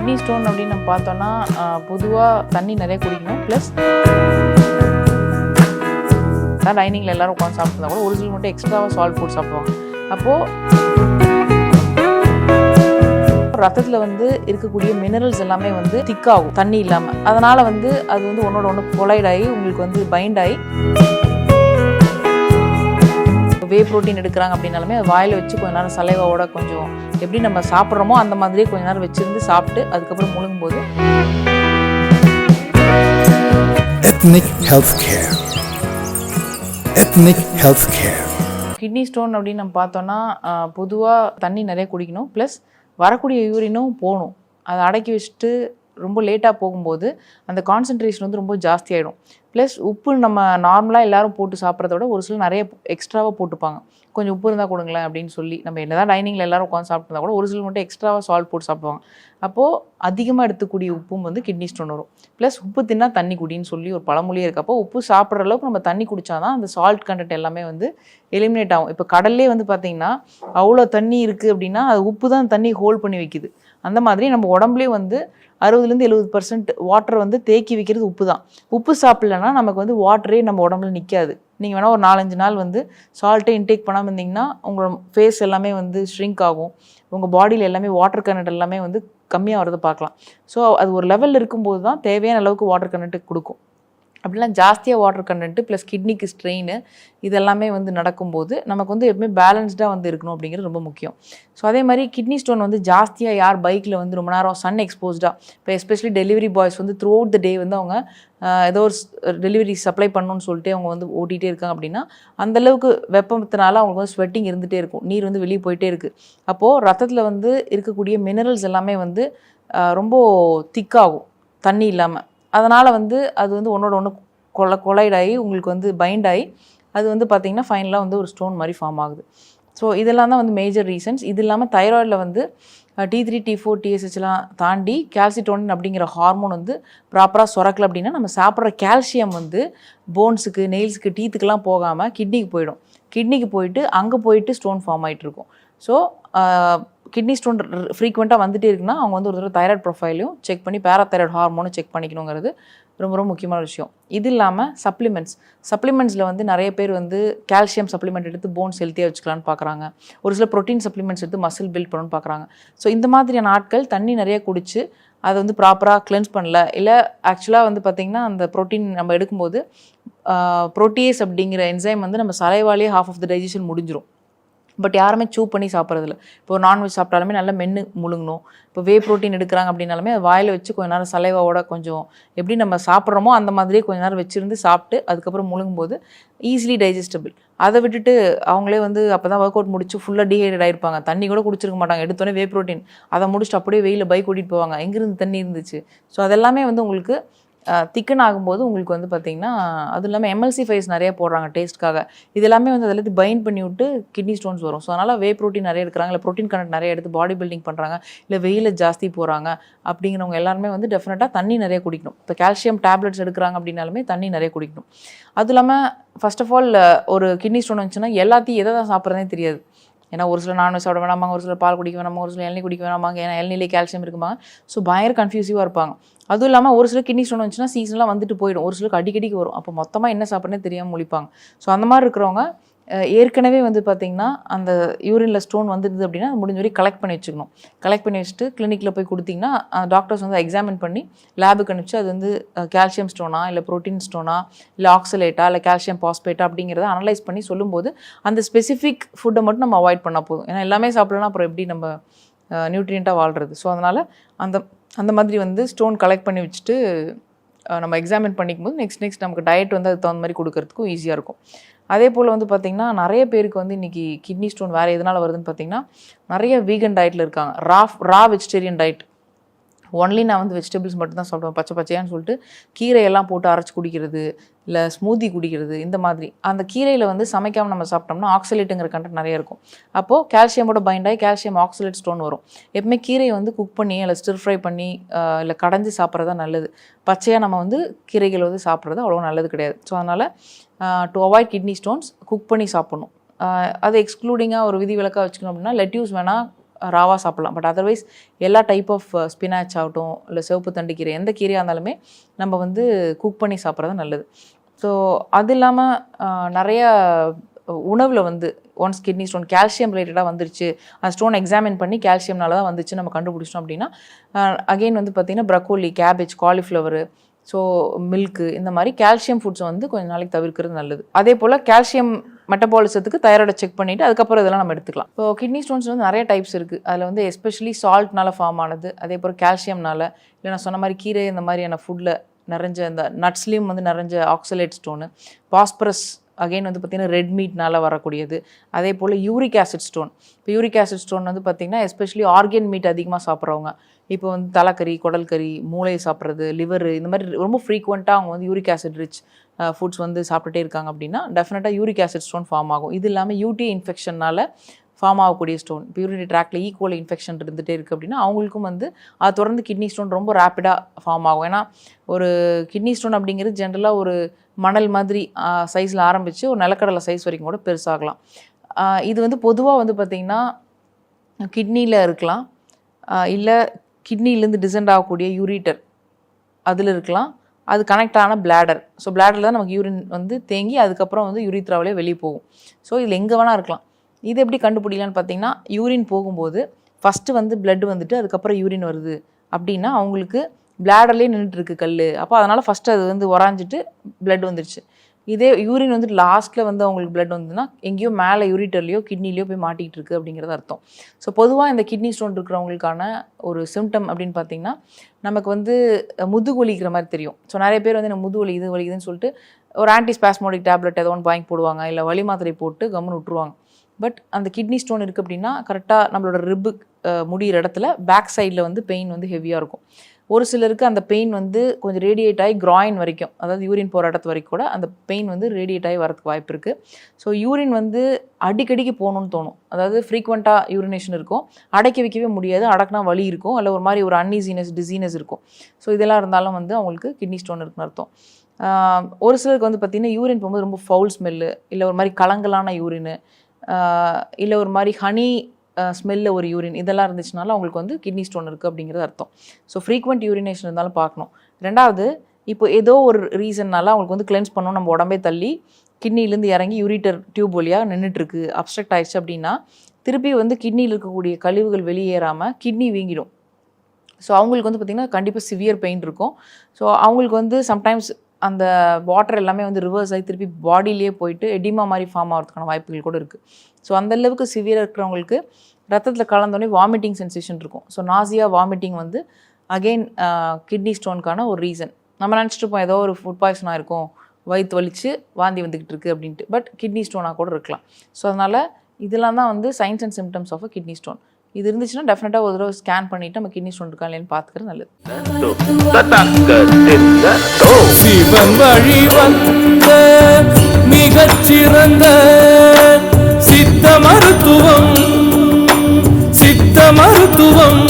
Kidney stone அப்படின்னு நம்ம பார்த்தோன்னா பொதுவாக தண்ணி நிறைய குடிக்கணும். ப்ளஸ் டைனிங்கில் எல்லோரும் உட்காந்து சாப்பிட்ருந்தா கூட ஒரு சில மட்டும் எக்ஸ்ட்ராவாக சால்ட் போட்டு சாப்பிடுவாங்க. அப்போது ரத்தத்தில் வந்து இருக்கக்கூடிய மினரல்ஸ் எல்லாமே வந்து திக்காகும் தண்ணி இல்லாமல். அதனால் வந்து அது வந்து ஒன்றோட ஒன்று கொலைட் ஆகி உங்களுக்கு வந்து பைண்ட் ஆகி வே ப்ரோட்டீன் எடுக்கிறாங்க அப்படின்னாலுமே அது வாயில் வச்சு கொஞ்ச நேரம் சலைவாவோட கொஞ்சம் எப்படி நம்ம சாப்பிட்றோமோ அந்த மாதிரியே கொஞ்ச நேரம் வச்சுருந்து சாப்பிட்டு அதுக்கப்புறம் முழுங்கும்போது Ethnic Healthcare. Ethnic Healthcare. Kidney stone அப்படின்னு நம்ம பார்த்தோன்னா பொதுவாக தண்ணி நிறைய குடிக்கணும். ப்ளஸ் வரக்கூடிய யூரினும் போகணும். அதை அடக்கி வச்சுட்டு ரொம்ப லேட்டாக போகும்போது அந்த கான்சன்ட்ரேஷன் வந்து ரொம்ப ஜாஸ்தியாகிடும். ப்ளஸ் உப்பு நம்ம நார்மலாக எல்லோரும் போட்டு சாப்பிட்றத விட ஒரு சில நிறைய எக்ஸ்ட்ராவாக போட்டுப்பாங்க. கொஞ்சம் உப்பு இருந்தால் கொடுங்களேன் அப்படின்னு சொல்லி நம்ம என்ன தான் டைனிங்கில் எல்லோரும் உட்காந்து சாப்பிட்ருந்தா கூட ஒரு சில மட்டும் எக்ஸ்ட்ராவாக சால்ட் போட்டு சாப்பிடுவாங்க. அப்போது அதிகமாக எடுத்துக்கூடிய உப்பும் வந்து கிட்னி ஸ்டோன் வரும். ப்ளஸ் உப்பு தின்னா தண்ணி குடின்னு சொல்லி ஒரு பழமொழியே இருக்குது. அப்போ உப்பு சாப்பிட்ற அளவுக்கு நம்ம தண்ணி குடித்தா தான் அந்த சால்ட் கண்டென்ட் எல்லாமே வந்து எலிமினேட் ஆகும். இப்போ கடல்லே வந்து பார்த்திங்கன்னா அவ்வளோ தண்ணி இருக்குது அப்படின்னா அது உப்பு தான் தண்ணி ஹோல்ட் பண்ணி வைக்குது. அந்த மாதிரி நம்ம உடம்புலேயே வந்து 60-70% வாட்டர் வந்து தேக்கி வைக்கிறது உப்பு தான். உப்பு சாப்பிட்லன்னா நமக்கு வந்து வாட்டரே நம்ம உடம்புல நிற்காது. நீங்கள் வேணால் ஒரு 4-5 நாள் வந்து சால்ட்டே இன்டேக் பண்ணாமல் இருந்தீங்கன்னா உங்களோட ஃபேஸ் எல்லாமே வந்து ஷ்ரிங்க் ஆகும். உங்கள் பாடியில் எல்லாமே வாட்டர் கண்டென்ட் எல்லாமே வந்து கம்மியாக வரதை பார்க்கலாம். ஸோ அது ஒரு லெவலில் இருக்கும்போது தான் தேவையான அளவுக்கு வாட்டர் கண்டென்ட் கொடுக்கும். அப்படிலாம் ஜாஸ்தியாக வாட்டர் கண்டென்ட்டு ப்ளஸ் கிட்னிக்கு ஸ்ட்ரெயின் இதெல்லாமே வந்து நடக்கும்போது நமக்கு வந்து எப்பவுமே பேலன்ஸ்டாக வந்து இருக்கணும் அப்படிங்கிறது ரொம்ப முக்கியம். ஸோ அதே மாதிரி கிட்னி ஸ்டோன் வந்து ஜாஸ்தியாக யார் பைக்கில் வந்து ரொம்ப நேரம் சன் எக்ஸ்போஸ்டாக இப்போ எஸ்பெஷலி டெலிவரி பாய்ஸ் வந்து த்ரூ அவுட் த டே வந்து அவங்க ஏதோ ஒரு டெலிவரி சப்ளை பண்ணணும்னு சொல்லிட்டு அவங்க வந்து ஓட்டிகிட்டே இருக்காங்க அப்படின்னா அந்தளவுக்கு வெப்பத்தினால அவங்களுக்கு வந்து ஸ்வெட்டிங் இருந்துகிட்டே இருக்கும். நீர் வந்து வெளியே போயிட்டே இருக்குது. அப்போது ரத்தத்தில் வந்து இருக்கக்கூடிய மினரல்ஸ் எல்லாமே வந்து ரொம்ப திக்காகும் தண்ணி இல்லாமல். அதனால் வந்து அது வந்து ஒன்றோட ஒன்று கொலைட் ஆகி உங்களுக்கு வந்து பைண்ட் ஆகி அது வந்து பார்த்திங்கன்னா ஃபைனலாக வந்து ஒரு ஸ்டோன் மாதிரி ஃபார்ம் ஆகுது. ஸோ இதெல்லாம் தான் வந்து மேஜர் ரீசன்ஸ். இது இல்லாமல் தைராய்டில் வந்து T3, T4, TSHலாம் தாண்டி கால்சிட்டோனின் அப்படிங்கிற ஹார்மோன் வந்து ப்ராப்பராக சுரக்கலை அப்படின்னா நம்ம சாப்பிட்ற கால்சியம் வந்து போன்ஸுக்கு, நெயில்ஸுக்கு, டீத்துக்கெலாம் போகாமல் கிட்னிக்கு போயிடும். கிட்னிக்கு போயிட்டு அங்கே போயிட்டு ஸ்டோன் ஃபார்ம் ஆகிட்டு இருக்கும். ஸோ கிட்னி ஸ்டோன் ஃப்ரீக்வெண்ட்டாக வந்துகிட்டே இருக்குன்னா அவங்க வந்து ஒரு தடவை தைராய்டு ப்ரொஃபைலையும் செக் பண்ணி பேராதைராய்டு ஹார்மோனும் செக் பண்ணிக்கணுங்கிறது ரொம்ப ரொம்ப முக்கியமான விஷயம். இது இல்லாமல் சப்ளிமெண்ட்ஸில் வந்து நிறைய பேர் வந்து கால்சியம் சப்ளிமெண்ட் எடுத்து போன்ஸ் ஹெல்த்தியாக வச்சுக்கலான்னு பார்க்குறாங்க. ஒரு சில ப்ரோட்டீன் சப்ளிமெண்ட்ஸ் எடுத்து மசில் பில்ட் பண்ணணும்னு பார்க்குறாங்க. ஸோ இந்த மாதிரியான ஆட்கள் தண்ணி நிறைய குடித்து அதை வந்து ப்ராப்பராக கிளென்ஸ் பண்ணல, இல்லை ஆக்சுவலாக வந்து பார்த்திங்கன்னா அந்த ப்ரோட்டீன் நம்ம எடுக்கும்போது ப்ரோட்டீஸ் அப்படிங்கிற என்சைம் வந்து நம்ம சலைவாலே ஹாஃப் ஆஃப் த டைஜஷன் முடிஞ்சிடும். பட் யாருமே சூப் பண்ணி சாப்பிட்றதில்ல. இப்போ நான்வெஜ் சாப்பிட்டாலுமே நல்லா மென்று முழுங்கணும். இப்போ வே ப்ரோட்டீன் எடுக்கிறாங்க அப்படின்னாலுமே அது வாயில் வச்சு கொஞ்ச நேரம் சலைவாவோட கொஞ்சம் எப்படி நம்ம சாப்பிட்றோமோ அந்த மாதிரியே கொஞ்ச நேரம் வச்சுருந்து சாப்பிட்டு அதுக்கப்புறம் முழுங்கும்போது ஈஸிலி டைஜஸ்டபிள். அதை விட்டுட்டு அவங்களே வந்து அப்போ தான் ஒர்க் அவுட் முடிச்சு ஃபுல்லாக டீஹைட்ரேட் ஆகிருப்பாங்க. தண்ணி கூட குடிச்சிருக்க மாட்டாங்க. எடுத்தோடனே வே ப்ரோட்டீன் அதை முடிச்சுட்டு அப்படியே வெயிலில் பைக் ஓட்டிகிட்டு போவாங்க. எங்கேருந்து தண்ணி இருந்துச்சு? ஸோ அதெல்லாமே வந்து உங்களுக்கு திக்கன் ஆகும்போது உங்களுக்கு வந்து பார்த்திங்கன்னா அதுவும் இல்லாமல் எம்எல்சிஃபைஸ் நிறைய போடுறாங்க டேஸ்ட்காக. இது எல்லாமே வந்து அதில் பைண்ட் பண்ணி விட்டு கிட்னி ஸ்டோன்ஸ் வரும். ஸோ அதனால் வே ப்ரோட்டீன் நிறைய எடுக்கிறாங்க, இல்லை ப்ரோட்டீன் கண்டென்ட் நிறைய எடுத்து பாடி பில்டிங் பண்ணுறாங்க, இல்லை வெயிலில் ஜாஸ்தி போகிறாங்க அப்படிங்கிறவங்க எல்லாருமே வந்து டெஃபினட்டாக தண்ணி நிறைய குடிக்கணும். இப்போ கால்சியம் டேப்லெட்ஸ் எடுக்கிறாங்க அப்படின்னாலுமே தண்ணி நிறைய குடிக்கணும். அதுவும் இல்லாமல் ஃபர்ஸ்ட் ஆஃப் ஆல் ஒரு கிட்னி ஸ்டோன் வந்துச்சுன்னா எல்லாத்தையும் எதை தான் சாப்பிட்றதே தெரியாது. ஏன்னா ஒரு சில நான்வெஜ் சாப்பிட வேணாமாங்க, ஒரு சில பால் குடிக்க வேணாமா, ஒரு சில இளநீ குடிக்க வேணாமாங்க, ஏன்னா இளநிலே கால்சியம் இருக்குமாங்க. ஸோ பயங்கர கன்ஃபியூசிவாக இருப்பாங்க. அதுவும் இல்லாமல் ஒரு சில கிட்னி ஸ்டோன் வந்துச்சுன்னா சீசன்லாம் வந்துட்டு போயிடும், ஒரு சிலருக்கு அடிக்கடிக்கு வரும். அப்போ மொத்தமாக என்ன சாப்பிட்றனே தெரியாமல் முழிப்பாங்க. ஸோ அந்த மாதிரி இருக்கிறவங்க ஏற்கனவே வந்து பார்த்திங்கன்னா அந்த யூரினில் ஸ்டோன் வந்துடுது அப்படின்னா முடிஞ்ச வரைக்கும் கலெக்ட் பண்ணி வச்சுக்கணும். கலெக்ட் பண்ணி வச்சுட்டு கிளினிக்கில் போய் கொடுத்திங்கன்னா டாக்டர்ஸ் வந்து எக்ஸாமின் பண்ணி லேபுக்கு அனுப்பிச்சு அது வந்து கால்சியம் ஸ்டோனா, இல்லை ப்ரோட்டீன் ஸ்டோனா, இல்லை ஆக்சலேட்டா, இல்லை கால்சியம் பாஸ்பேட்டா அப்படிங்கிறத அனலைஸ் பண்ணி சொல்லும்போது அந்த ஸ்பெசிஃபிக் ஃபுட்டை மட்டும் நம்ம அவாய்ட் பண்ணால் போதும். ஏன்னா எல்லாமே சாப்பிட்லன்னா அப்புறம் எப்படி நம்ம நியூட்ரியண்ட்டாக வாழ்கிறது? ஸோ அதனால் அந்த மாதிரி வந்து ஸ்டோன் கலெக்ட் பண்ணி வச்சுட்டு நம்ம எக்ஸாமின் பண்ணிக்கும் போது நெக்ஸ்ட் நமக்கு டயட் வந்து அதுக்கு தகுந்த மாதிரி கொடுக்கறதுக்கும் ஈஸியாக இருக்கும். அதே போல் வந்து பார்த்திங்கன்னா நிறைய பேருக்கு வந்து இன்றைக்கி கிட்னி ஸ்டோன் வேறு எதனால் வருதுன்னு பார்த்திங்கன்னா நிறைய வீகன் டயட்டில் இருக்காங்க. ரா வெஜிடேரியன் டயட். ஒன்லி நான் வந்து வெஜிடபிள்ஸ் மட்டும் தான் சாப்பிடுவேன், பச்சையான்னு சொல்லிட்டு கீரையெல்லாம் போட்டு அரைச்சி குடிக்கிறது, இல்லை ஸ்மூதி குடிக்கிறது. இந்த மாதிரி அந்த கீரையில் வந்து சமைக்காமல் நம்ம சாப்பிட்டோம்னா ஆக்சலேட்டுங்கிற கண்டென்ட் நிறைய இருக்கும். அப்போது கால்சியமோட பைண்ட் ஆகி கால்சியம் ஆக்சலேட் ஸ்டோன் வரும். எப்பவுமே கீரையை வந்து குக் பண்ணி இல்லை ஸ்டிர் ஃப்ரை பண்ணி இல்லை கடைஞ்சி சாப்பிட்றது தான் நல்லது. பச்சையாக நம்ம வந்து கீரைகள் வந்து சாப்பிட்றது அவ்வளோ நல்லது கிடையாது. ஸோ அதனால் to avoid kidney stones cook பண்ணி சாப்பிட்ணும். அது எக்ஸ்க்ளூடிங்காக ஒரு விதி விலக்காக வச்சுக்கணும் அப்படின்னா லெட்யூஸ் வேணால் ராவாக சாப்பிட்லாம். பட் அதர்வைஸ் எல்லா டைப் ஆஃப் ஸ்பினாச் ஆகட்டும் இல்லை சிவப்பு தண்டு கீரை எந்த கீரையாக இருந்தாலுமே நம்ம வந்து குக் பண்ணி சாப்பிட்றது நல்லது. ஸோ அது இல்லாமல் நிறைய உணவில் வந்து ஒன்ஸ் கிட்னி ஸ்டோன் கால்சியம் ரிலேட்டடாக வந்துருச்சு, அந்த ஸ்டோன் எக்ஸாமின் பண்ணி கால்சியம்னால தான் வந்துச்சு நம்ம கண்டுபிடிச்சோம் அப்படின்னா அகெயின் வந்து பார்த்திங்கன்னா broccoli, cabbage, cauliflower, so milk, இந்த மாதிரி கால்சியம் ஃபுட்ஸை வந்து கொஞ்சம் நாளைக்கு தவிர்க்கிறது நல்லது. அதே போல் கால்சியம் மெட்டபாலிசத்துக்கு தைராய்டை செக் பண்ணிவிட்டு அதுக்கப்புறம் இதெல்லாம் நம்ம எடுத்துக்கலாம். ஸோ கிட்னி ஸ்டோன்ஸ் வந்து நிறைய டைப்ஸ் இருக்குது. அதில் வந்து எஸ்பெஷலி சால்ட்னால ஃபார்ம் ஆனது, அதே போல் கால்சியம்னால, இல்லை நான் சொன்ன மாதிரி கீரை இந்த மாதிரியான ஃபுட்டில் நிறைஞ்ச இந்த நட்ஸ்லேயும் வந்து நிறைஞ்ச ஆக்சலேட் ஸ்டோனு, பாஸ்பரஸ் அகெயின் வந்து பார்த்திங்கன்னா ரெட் மீட்னால் வரக்கூடியது, அதே போல் யூரிக் ஆசிட் ஸ்டோன். இப்போ யூரிக் ஆசிட் ஸ்டோன் வந்து பார்த்திங்கன்னா எஸ்பெஷலி ஆர்கன் மீட் அதிகமாக சாப்பிட்றவங்க, இப்போ வந்து தலைக்கறி, குடல் கறி, மூளை சாப்பிட்றது, லிவர், இந்த மாதிரி ரொம்ப ஃப்ரீக்வெண்ட்டாக அவங்க வந்து யூரிக் ஆசிட் ரிச் ஃபுட்ஸ் வந்து சாப்பிட்டுட்டே இருக்காங்க அப்படின்னா டெஃபினட்டாக யூரிக் ஆசிட் ஸ்டோன் ஃபார்ம் ஆகும். இது இல்லாமல் யூடி இன்ஃபெக்ஷனால் ஃபார்ம் ஆகக்கூடிய ஸ்டோன், இப்போ யூரினரி ட்ராக்டில் ஈக்குவல் இன்ஃபெக்ஷன் இருந்துகிட்டே இருக்குது அப்படின்னா அவங்களுக்கும் வந்து அது தொடர்ந்து கிட்னி ஸ்டோன் ரொம்ப ரேப்பிடாக ஃபார்ம் ஆகும். ஏன்னா ஒரு கிட்னி ஸ்டோன் அப்படிங்கிறது ஜென்ரலாக ஒரு மணல் மாதிரி சைஸில் ஆரம்பித்து ஒரு நிலக்கடலை சைஸ் வரைக்கும் கூட பெருசாகலாம். இது வந்து பொதுவாக வந்து பார்த்திங்கன்னா கிட்னியில் இருக்கலாம், இல்லை கிட்னிலேருந்து டிசெண்ட் ஆகக்கூடிய யூரிட்டர் அதில் இருக்கலாம், அது கனெக்ட் ஆன பிளாடர். ஸோ பிளாடரில் தான் நமக்கு யூரின் வந்து தேங்கி அதுக்கப்புறம் வந்து யூரித்ராவிலே வெளியே போகும். ஸோ இதில் எங்கே வேணால் இருக்கலாம். இது எப்படி கண்டுபிடிக்கலான்னு பார்த்தீங்கன்னா, யூரின் போகும்போது ஃபஸ்ட்டு வந்து பிளட் வந்துட்டு அதுக்கப்புறம் யூரின் வருது அப்படின்னா அவங்களுக்கு பிளாடர்லேயே நின்றுட்டுருக்கு கல், அப்போ அதனால் ஃபஸ்ட்டு அது வந்து உராஞ்சிட்டு பிளட் வந்துருச்சு. இதே யூரின் வந்துட்டு லாஸ்ட்டில் வந்து அவங்களுக்கு பிளட் வந்ததுன்னா எங்கேயோ மேலே யூரிட்டர்லையோ கிட்னிலையோ போய் மாட்டிகிட்டு இருக்குது அப்படிங்கிறது அர்த்தம். ஸோ பொதுவாக இந்த கிட்னி ஸ்டோன் இருக்கிறவங்களுக்கான ஒரு சிம்டம் அப்படின்னு பார்த்தீங்கன்னா நமக்கு வந்து முதுகு வலிக்கிற மாதிரி தெரியும். ஸோ நிறைய பேர் வந்து எனக்கு முதுகு வலி இது வலிக்குதுன்னு சொல்லிட்டு ஒரு ஆன்டிஸ்பாஸ்மோடிக் டேப்லெட் ஏதோ ஒன்று வாங்கி போடுவாங்க, இல்லை வலி மாத்திரை போட்டு கம்முன்னு விட்டுருவாங்க. பட் அந்த கிட்னி ஸ்டோன் இருக்குது அப்படின்னா கரெக்டாக நம்மளோட ரிப்பு முடிகிற இடத்துல பேக் சைடில் வந்து பெயின் வந்து ஹெவியாக இருக்கும். ஒரு சிலருக்கு அந்த பெயின் வந்து கொஞ்சம் ரேடியேட் ஆகி கிராயின் வரைக்கும், அதாவது யூரின் போகிற இடத்து வரைக்கும் கூட அந்த பெயின் வந்து ரேடியேட் ஆகி வரதுக்கு வாய்ப்பு இருக்குது. ஸோ யூரின் வந்து அடிக்கடிக்கு போகணுன்னு தோணும், அதாவது ஃப்ரீக்வெண்ட்டாக யூரினேஷன் இருக்கும், அடக்கி வைக்கவே முடியாது, அடக்குனா வலி இருக்கும், இல்லை ஒரு மாதிரி ஒரு அன்ஈசினஸ், டிசீனஸ் இருக்கும். ஸோ இதெல்லாம் இருந்தாலும் வந்து அவங்களுக்கு கிட்னி ஸ்டோன் இருக்குன்னு அர்த்தம். ஒரு சிலருக்கு வந்து பார்த்திங்கன்னா யூரின் போகும்போது ரொம்ப ஃபவுல் ஸ்மெல்லு, இல்லை ஒரு மாதிரி கலங்கலான யூரின், இல்லை ஒரு மாதிரி ஹனி ஸ்மெல்ல ஒரு யூரின், இதெல்லாம் இருந்துச்சுனால அவங்களுக்கு வந்து கிட்னி ஸ்டோன் இருக்குது அப்படிங்கிறது அர்த்தம். ஸோ ஃப்ரீக்வெண்ட் யூரினேஷன் இருந்தாலும் பார்க்கணும். ரெண்டாவது, இப்போ ஏதோ ஒரு ரீசன்னால அவங்களுக்கு வந்து கிளென்ஸ் பண்ணணும், நம்ம உடம்பே தள்ளி கிட்னிலேருந்து இறங்கி யூரிட்டர் டியூப் வழியாக நின்றுட்டுருக்கு, அப்ஸ்ட்ரக்ட் ஆயிடுச்சு அப்படின்னா திருப்பி வந்து கிட்னியில் இருக்கக்கூடிய கழிவுகள் வெளியேறாமல் கிட்னி வீங்கிடும். ஸோ அவங்களுக்கு வந்து பார்த்திங்கன்னா கண்டிப்பாக சிவியர் பெயின் இருக்கும். ஸோ அவங்களுக்கு வந்து சம்டைம்ஸ் அந்த வாட்டர் எல்லாமே வந்து ரிவர்ஸ் ஆகி திருப்பி பாடியிலே போயிட்டு எடிமா மாதிரி ஃபார்ம் ஆகிறதுக்கான வாய்ப்புகள் கூட இருக்குது. ஸோ அந்தளவுக்கு சிவியராக இருக்கிறவங்களுக்கு ரத்தத்தில் கலந்தோடனே வாமிட்டிங் சென்சேஷன் இருக்கும். ஸோ நாசியா, வாமிட்டிங் வந்து அகெயின் கிட்னி ஸ்டோனுக்கான ஒரு ரீசன். நம்ம நினச்சிட்டு இருப்போம் ஏதோ ஒரு ஃபுட் பாய்சனாக இருக்கும், வயிற்று வலிச்சு வாந்தி வந்துக்கிட்டு இருக்குது அப்படின்ட்டு, பட் கிட்னி ஸ்டோனாக கூட இருக்கலாம். ஸோ அதனால் இதெல்லாம் தான் வந்து signs and symptoms of a kidney stone. இது இருந்துச்சுன்னா டெஃபினட்டாக ஒரு தடவை ஸ்கேன் பண்ணிவிட்டு நம்ம கிட்னி ஸ்டோன் இருக்கா இல்லைன்னு பார்த்துக்கிறது நல்லது. சிவன் வழி வந்த